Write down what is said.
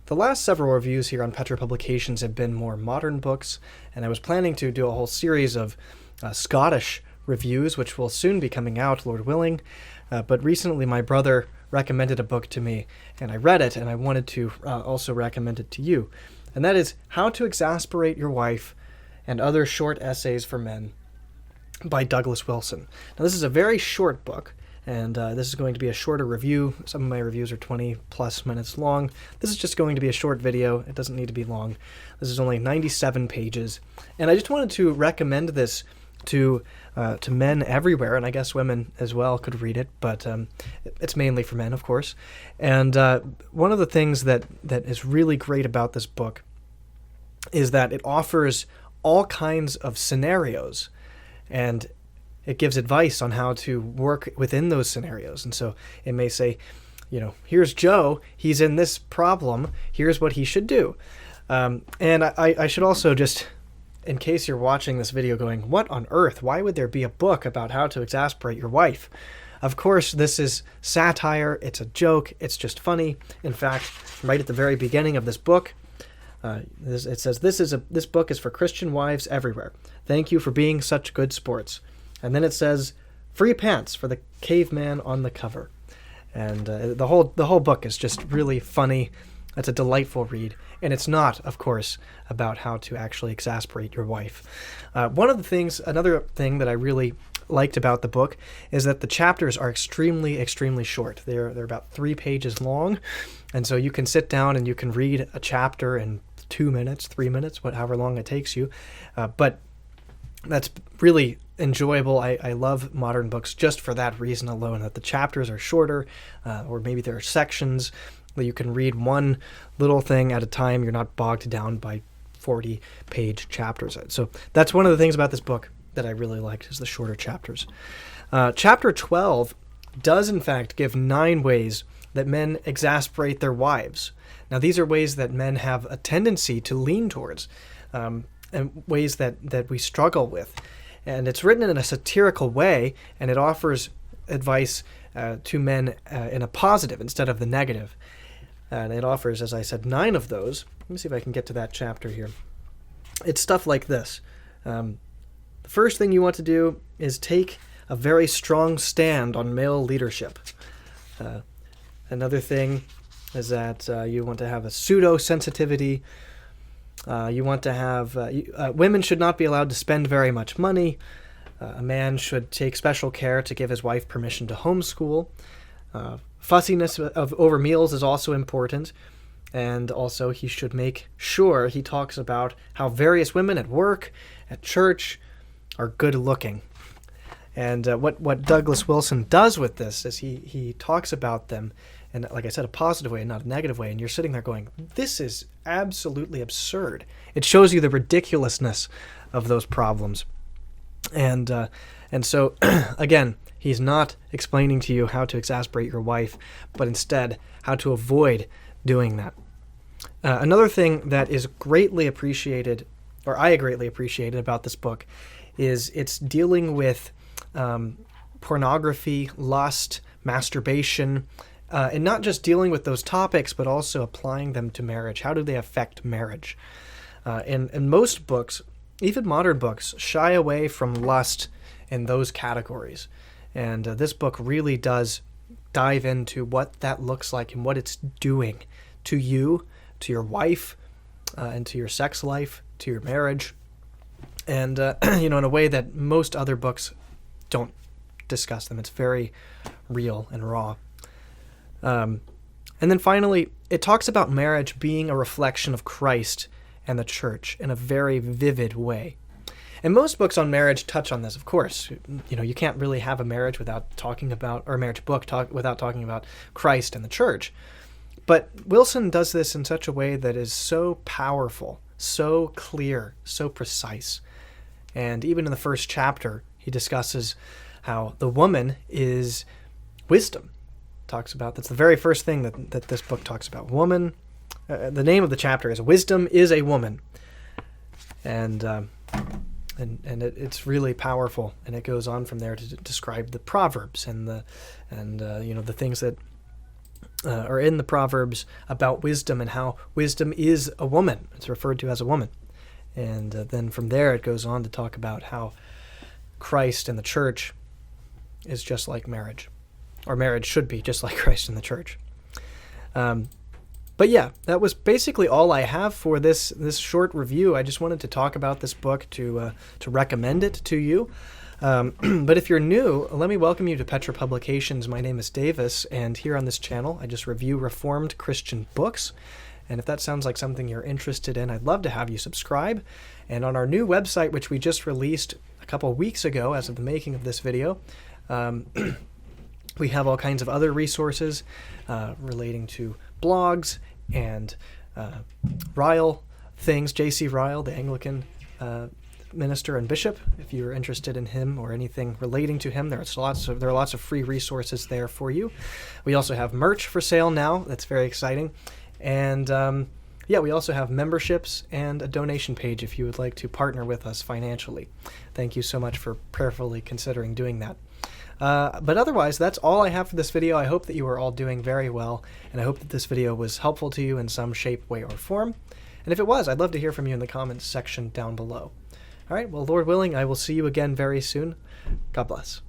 the last several reviews here on Petra Publications have been more modern books, and I was planning to do a whole series of Scottish reviews, which will soon be coming out, Lord willing. But recently my brother recommended a book to me, and I read it, and I wanted to also recommend it to you. And that is How to Exasperate Your Wife and Other Short Essays for Men by Douglas Wilson. Now, this is a very short book, and this is going to be a shorter review. Some of my reviews are 20 plus minutes long. This is just going to be a short video. It doesn't need to be long. This is only 97 pages. And I just wanted to recommend this to men everywhere, and I guess women as well could read it, but it's mainly for men, of course. And one of the things that is really great about this book is that it offers all kinds of scenarios, and it gives advice on how to work within those scenarios. And so it may say, here's Joe, he's in this problem, here's what he should do. And I should also just, in case you're watching this video going, what on earth? Why would there be a book about how to exasperate your wife? Of course, this is satire. It's a joke. It's just funny. In fact, right at the very beginning of this book, it says, this book is for Christian wives everywhere. Thank you for being such good sports. And then it says, free pants for the caveman on the cover. And the whole book is just really funny. It's a delightful read, and it's not, of course, about how to actually exasperate your wife. Another thing that I really liked about the book is that the chapters are extremely, extremely short. They're about 3 pages long, and so you can sit down and you can read a chapter in 2 minutes, 3 minutes, however long it takes you. But that's really enjoyable. I love modern books just for that reason alone, that the chapters are shorter, or maybe there are sections that you can read one little thing at a time. You're not bogged down by 40-page chapters. So that's one of the things about this book that I really liked, is the shorter chapters. Chapter 12 does, in fact, give 9 ways that men exasperate their wives. Now, these are ways that men have a tendency to lean towards, and ways that we struggle with. And it's written in a satirical way, and it offers advice to men in a positive instead of the negative. And it offers, as I said, 9 of those. Let me see if I can get to that chapter here. It's stuff like this. The first thing you want to do is take a very strong stand on male leadership. Another thing is that you want to have a pseudo-sensitivity. You want to have... women should not be allowed to spend very much money. A man should take special care to give his wife permission to homeschool. Fussiness over meals is also important, and also he should make sure he talks about how various women at work, at church, are good looking. And what Douglas Wilson does with this is he talks about them in, like I said, a positive way and not a negative way, and you're sitting there going, this is absolutely absurd. It shows you the ridiculousness of those problems. And so, again, he's not explaining to you how to exasperate your wife, but instead how to avoid doing that. Another thing that is greatly appreciated, or I greatly appreciated about this book, is it's dealing with pornography, lust, masturbation, and not just dealing with those topics, but also applying them to marriage. How do they affect marriage? And most books, even modern books, shy away from lust in those categories. And this book really does dive into what that looks like and what it's doing to you, to your wife, and to your sex life, to your marriage. And, in a way that most other books don't discuss them. It's very real and raw. And then finally, it talks about marriage being a reflection of Christ and the church in a very vivid way. And most books on marriage touch on this, of course. You can't really have a marriage without talking about, or a marriage book without talking about Christ and the church. But Wilson does this in such a way that is so powerful, so clear, so precise. And even in the first chapter, he discusses how the woman is wisdom. Talks about, that's the very first thing that this book talks about. Woman, the name of the chapter is Wisdom is a Woman. And it's really powerful, and it goes on from there to describe the proverbs and the things that or in the Proverbs about wisdom and how wisdom is a woman. It's referred to as a woman. And then from there it goes on to talk about how Christ and the church is just like marriage, or marriage should be just like Christ and the church. But yeah, that was basically all I have for this short review. I just wanted to talk about this book to recommend it to you. But if you're new, let me welcome you to Petra Publications. My name is Davis, and here on this channel, I just review Reformed Christian books. And if that sounds like something you're interested in, I'd love to have you subscribe. And on our new website, which we just released a couple weeks ago as of the making of this video, we have all kinds of other resources relating to blogs and Ryle things. J.C. Ryle, the Anglican minister and bishop, if you're interested in him or anything relating to him, there are lots of free resources there for you. We also have merch for sale now. That's very exciting. And yeah, we also have memberships and a donation page if you would like to partner with us financially. Thank you so much for prayerfully considering doing that. But otherwise, that's all I have for this video. I hope that you are all doing very well, and I hope that this video was helpful to you in some shape, way, or form. And if it was, I'd love to hear from you in the comments section down below. All right, well, Lord willing, I will see you again very soon. God bless.